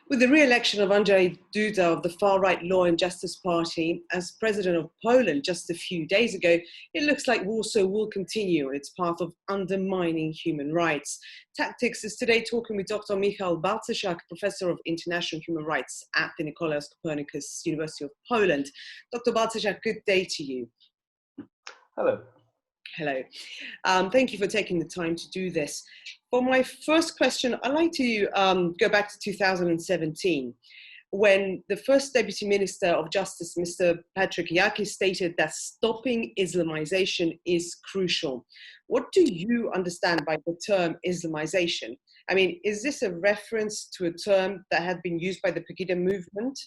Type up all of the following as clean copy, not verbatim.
With the re-election of Andrzej Duda of the far-right Law and Justice Party as president of Poland just a few days ago, it looks like Warsaw will continue on its path of undermining human rights. Tactics is today talking with Dr. Michal Balcerzak, professor of international human rights at the Nicolaus Copernicus University of Poland. Dr. Balcerzak, good day to you. Hello. Hello. Thank you for taking the time to do this. For my first question, I'd like to go back to 2017, when the first Deputy Minister of Justice, Mr. Patrick Jaki, stated that stopping Islamization is crucial. What do you understand by the term Islamization? I mean, is this a reference to a term that had been used by the Pegida movement?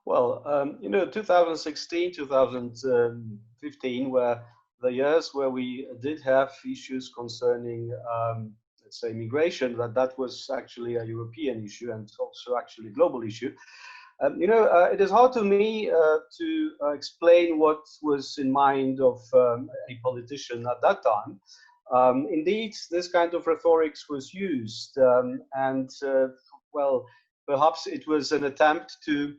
Well, 2016, 2015 were the years where we did have issues concerning, let's say, migration, that was actually a European issue and also actually a global issue. It is hard to me to explain what was in mind of a politician at that time. Indeed, this kind of rhetoric was used, well, perhaps it was an attempt to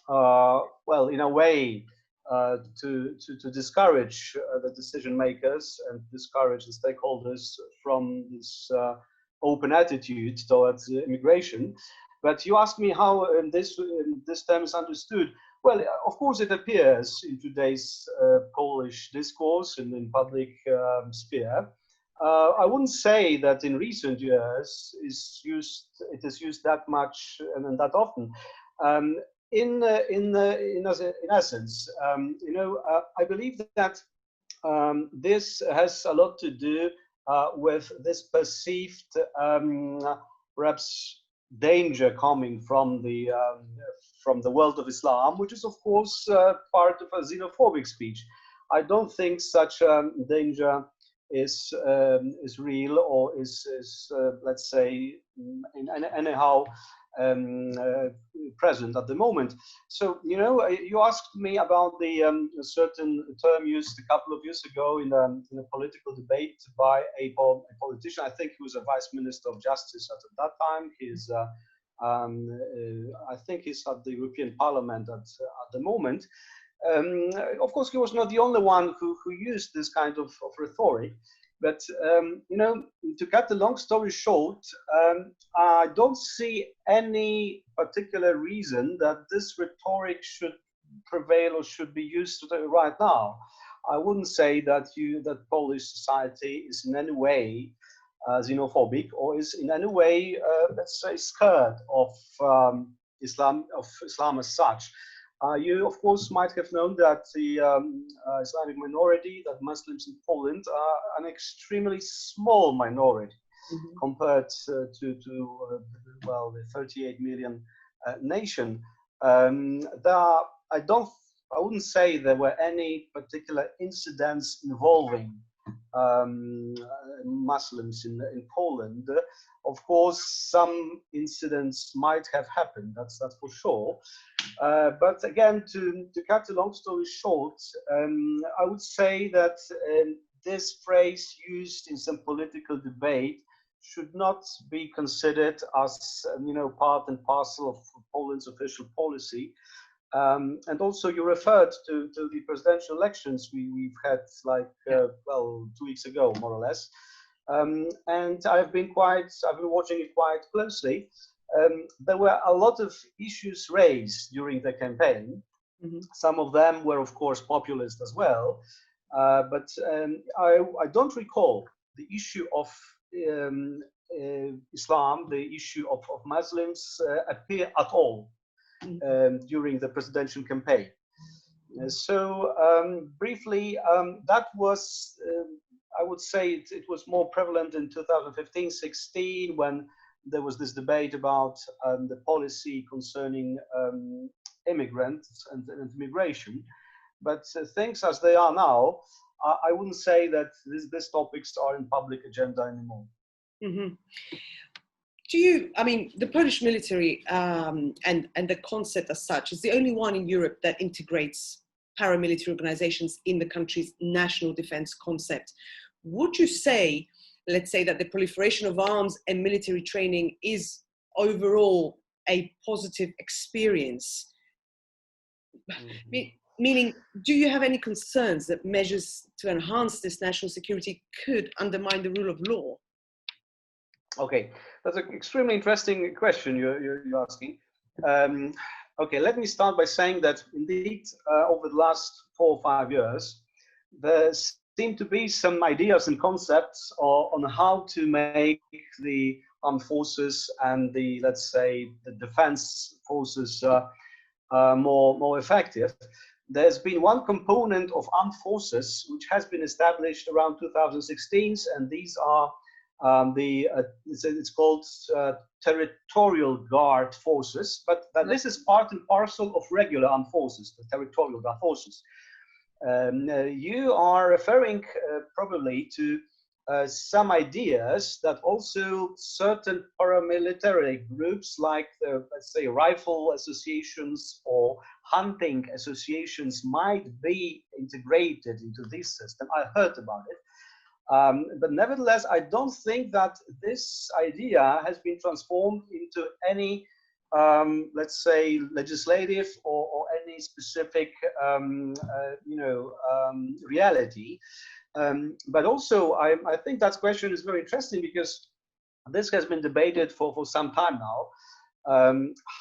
well, in a way, to discourage the decision makers and discourage the stakeholders from this open attitude towards immigration. But you asked me how this term is understood. Well, of course, it appears in today's Polish discourse and in public sphere. I wouldn't say that in recent years it is used that much and that often. In essence, I believe that this has a lot to do with this perceived, perhaps, danger coming from the world of Islam, which is, of course, part of a xenophobic speech. I don't think such danger is real or is let's say, anyhow present at the moment. So, you asked me about the certain term used a couple of years ago in a political debate by a politician. I think he was a vice minister of justice at that time. He's, I think he's at the European Parliament at the moment. Of course, he was not the only one who used this kind of rhetoric. But, to cut the long story short, I don't see any particular reason that this rhetoric should prevail or should be used right now. I wouldn't say that Polish society is in any way xenophobic or is in any way, let's say, scared of Islam as such. You, of course, might have known that the Islamic minority, that Muslims in Poland, are an extremely small minority compared to well, the 38 million nation. I wouldn't say there were any particular incidents involving Muslims in Poland. Of course, some incidents might have happened, that's for sure. But again, to cut a long story short, I would say that this phrase used in some political debate should not be considered as part and parcel of Poland's official policy. And also, you referred to the presidential elections we've had, like, well, 2 weeks ago, more or less. And I've been watching it quite closely. There were a lot of issues raised during the campaign. Some of them were, of course, populist as well. But I don't recall the issue of Islam, the issue of Muslims appear at all during the presidential campaign. So briefly, that was, I would say it was more prevalent in 2015-16 when there was this debate about the policy concerning immigrants and immigration. But things as they are now, I wouldn't say that these topics are in public agenda anymore. I mean, the Polish military and the concept as such is the only one in Europe that integrates paramilitary organizations in the country's national defense concept. Would you say, let's say, that the proliferation of arms and military training is overall a positive experience? Meaning, do you have any concerns that measures to enhance this national security could undermine the rule of law? Okay, that's an extremely interesting question you're asking. Okay, let me start by saying that indeed, over the last 4 or 5 years, there seem to be some ideas and concepts on how to make the armed forces and the, let's say, the defense forces more effective. There's been one component of armed forces which has been established around 2016, and these are it's called territorial guard forces, but this is part and parcel of regular armed forces, the territorial guard forces. You are referring probably to some ideas that also certain paramilitary groups like the, let's say, rifle associations or hunting associations might be integrated into this system. I heard about it. But nevertheless, I don't think that this idea has been transformed into any, let's say, legislative or any specific, reality. But also, I think that question is very interesting because this has been debated for some time now.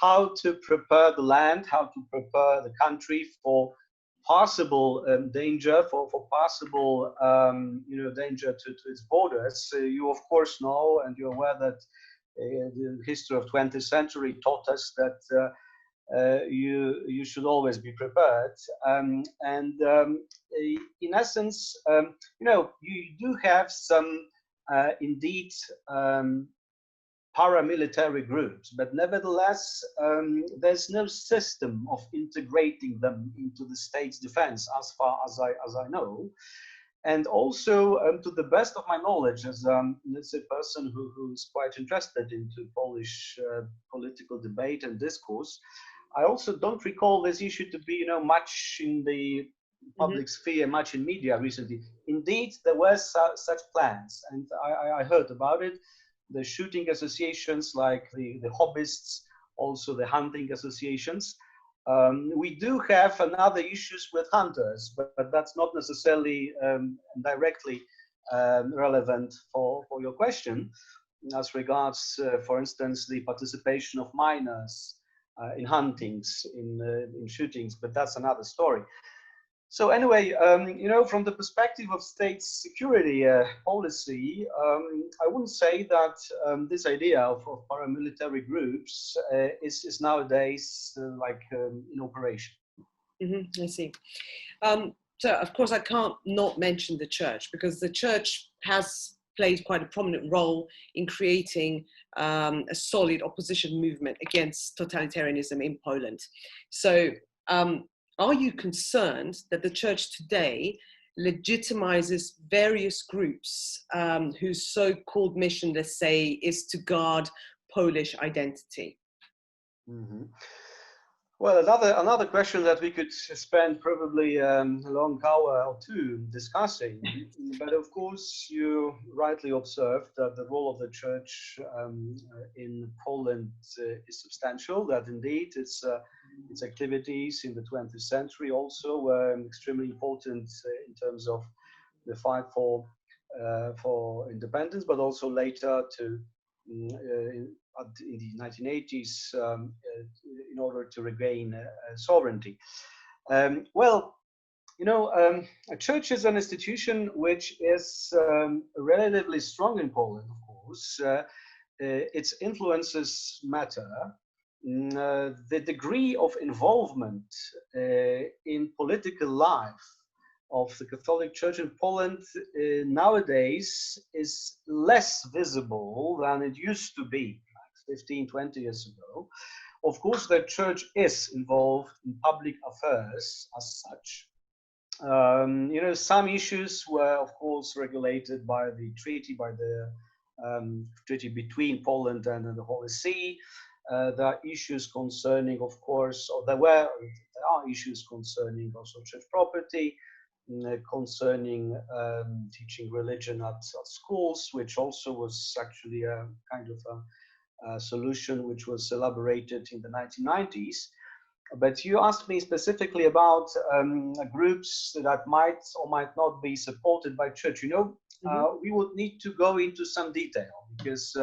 How to prepare the land, how to prepare the country for possible danger, for possible danger to its borders. You of course know, and you're aware that the history of 20th century taught us that you should always be prepared. In essence, you do have some indeed paramilitary groups, but nevertheless, there's no system of integrating them into the state's defense, as far as I know. And also, to the best of my knowledge, as a person who's quite interested into Polish political debate and discourse, I also don't recall this issue to be, much in the public sphere, much in media recently. Indeed, there were such plans, and I heard about it. The shooting associations like the hobbyists, also the hunting associations. We do have another issues with hunters, but that's not necessarily directly relevant for your question as regards, for instance, the participation of minors in huntings, in shootings, but that's another story. So anyway, from the perspective of state security policy, I wouldn't say that this idea of paramilitary groups is nowadays in operation. I see. So of course I can't not mention the church, because the church has played quite a prominent role in creating a solid opposition movement against totalitarianism in Poland. So are you concerned that the church today legitimizes various groups whose so-called mission, let's say, is to guard Polish identity? Well, another question that we could spend probably a long hour or two discussing, but of course you rightly observed that the role of the church in Poland is substantial, that indeed its activities in the 20th century also were extremely important in terms of the fight for independence, but also later in the 1980s in order to regain sovereignty. A church is an institution which is relatively strong in Poland, of course. Its influences matter. The degree of involvement in political life of the Catholic Church in Poland nowadays is less visible than it used to be 15, 20 years ago. Of course, the church is involved in public affairs as such. Some issues were, of course, regulated by the treaty, treaty between Poland and the Holy See. There are issues concerning, of course, there are issues concerning also church property, concerning teaching religion at schools, which also was actually a kind of solution which was elaborated in the 1990s. But you asked me specifically about groups that might or might not be supported by church. You know, we would need to go into some detail because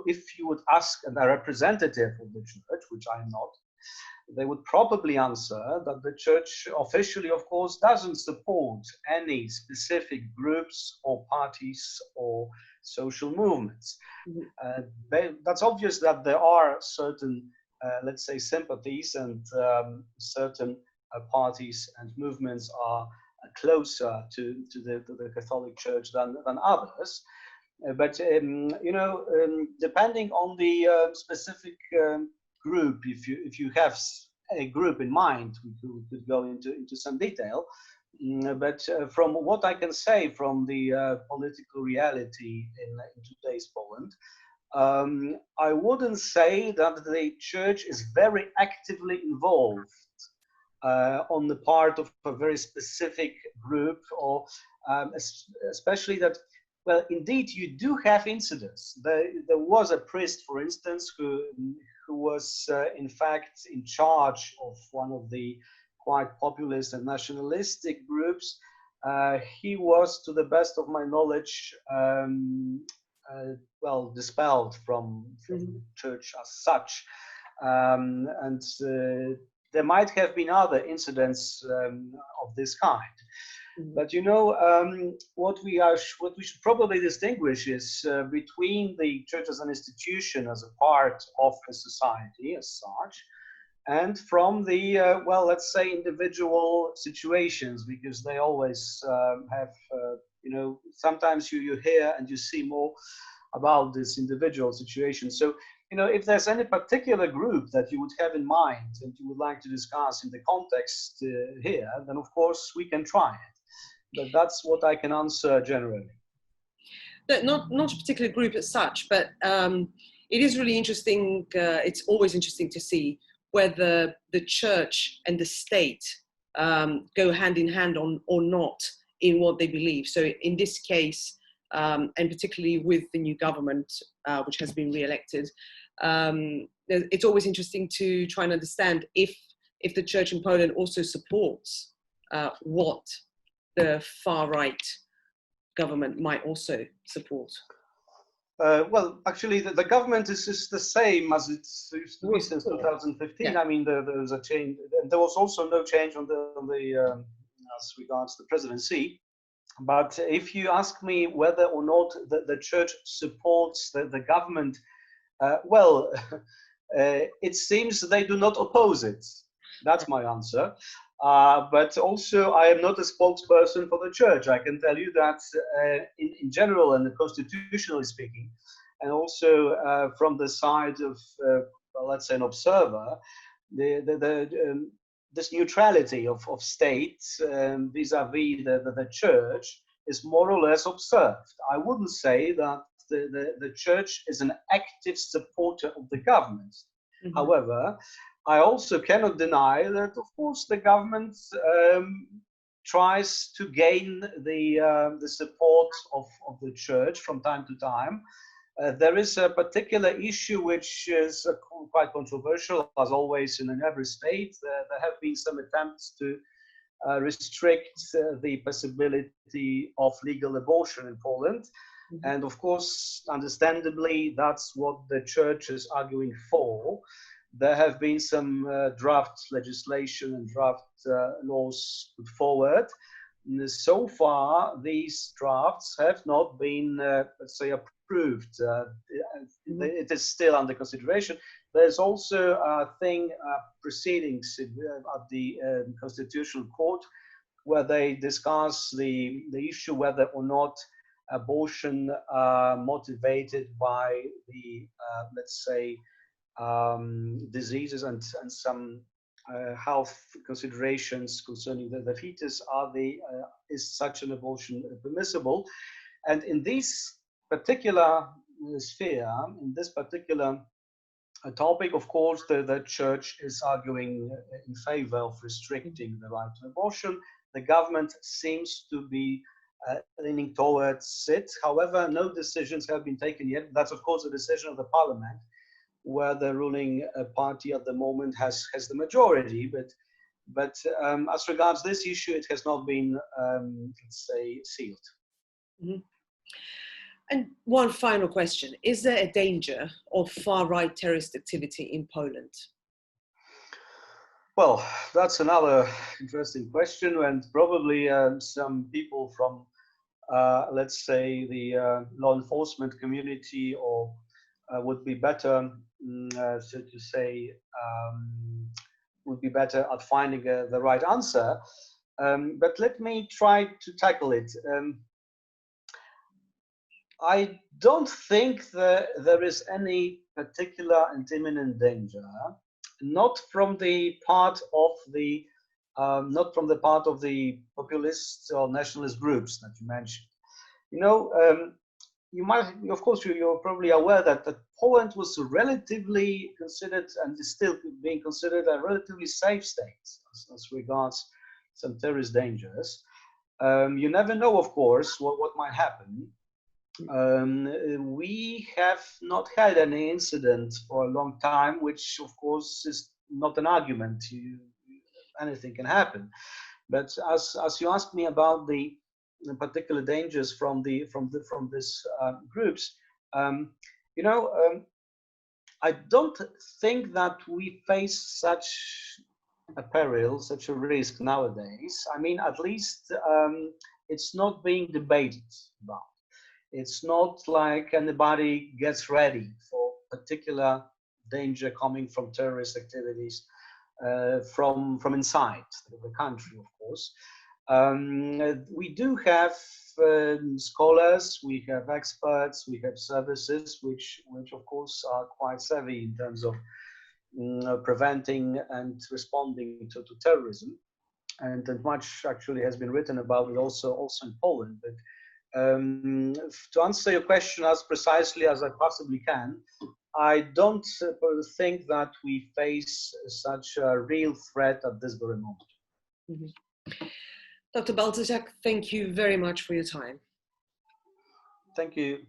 if you would ask a representative of the church, which I'm not, they would probably answer that the church officially, of course, doesn't support any specific groups or parties or social movements. That's obvious that there are certain let's say sympathies, and certain parties and movements are closer to the Catholic Church than others. But you know, depending on the specific group, if you have a group in mind, we could go into some detail. But from what I can say from the political reality in today's Poland, I wouldn't say that the church is very actively involved on the part of a very specific group, or especially that, well, indeed, you do have incidents. There was a priest, for instance, who was in fact in charge of one of the quite populist and nationalistic groups. He was, to the best of my knowledge, well, dispelled from the church as such, and there might have been other incidents of this kind. But you know, what we should probably distinguish is between the church as an institution, as a part of a society as such, and from the well, let's say, individual situations, because they always have you know, sometimes you hear and you see more about this individual situation. So, you know, if there's any particular group that you would have in mind and you would like to discuss in the context here, then of course we can try it. But that's what I can answer generally. Not a particular group as such, but it is really interesting. It's always interesting to see whether the church and the state go hand in hand or not in what they believe. So in this case, and particularly with the new government, which has been re-elected, it's always interesting to try and understand if the church in Poland also supports what the far-right government might also support. Well, actually, the government is the same as it used to be since 2015. Yeah. I mean, there was a change. There was also no change on the as regards the presidency. But if you ask me whether or not the church supports the government, well, it seems they do not oppose it. That's my answer. But also, I am not a spokesperson for the church. I can tell you that in general and constitutionally speaking, and also from the side of, well, let's say, an observer, this neutrality of states vis-a-vis the church is more or less observed. I wouldn't say that the church is an active supporter of the government. However, I also cannot deny that, of course, the government tries to gain the support of the church from time to time. There is a particular issue which is quite controversial, as always in every state. There have been some attempts to restrict the possibility of legal abortion in Poland. And of course, understandably, that's what the church is arguing for. There have been some draft legislation and draft laws put forward. So far, these drafts have not been, let's say, approved. It is still under consideration. There's also a proceedings at the Constitutional Court where they discuss the issue whether or not abortion motivated by the, let's say, diseases and some health considerations concerning the fetus, is such an abortion permissible? And in this particular sphere, in this particular topic, of course, the church is arguing in favor of restricting the right to abortion. The government seems to be leaning towards it. However, no decisions have been taken yet. That's of course a decision of the parliament, where the ruling party at the moment has the majority. But as regards this issue, it has not been, let's say, sealed. Mm-hmm. And one final question: is there a danger of far-right terrorist activity in Poland? Well, that's another interesting question, and probably some people from, let's say, the law enforcement community, or would be better, so to say, would be better at finding the right answer. But let me try to tackle it. I don't think that there is any particular and imminent danger, not from the part of the populist or nationalist groups that you mentioned. You know, you might, of course, you're probably aware that Poland was relatively considered, and is still being considered, a relatively safe state as regards some terrorist dangers. You never know, of course, what might happen. We have not had any incident for a long time, which of course is not an argument. Anything can happen. But as you asked me about the particular dangers from these groups, you know, I don't think that we face such a peril, such a risk nowadays. I mean, at least it's not being debated about. It's not like anybody gets ready for particular danger coming from terrorist activities from inside the country, of course. We do have scholars, we have experts, we have services, which of course are quite savvy in terms of preventing and responding to terrorism. And much actually has been written about it also in Poland. But to answer your question as precisely as I possibly can, I don't think that we face such a real threat at this very moment. Mm-hmm. Dr. Balcerzak, thank you very much for your time. Thank you.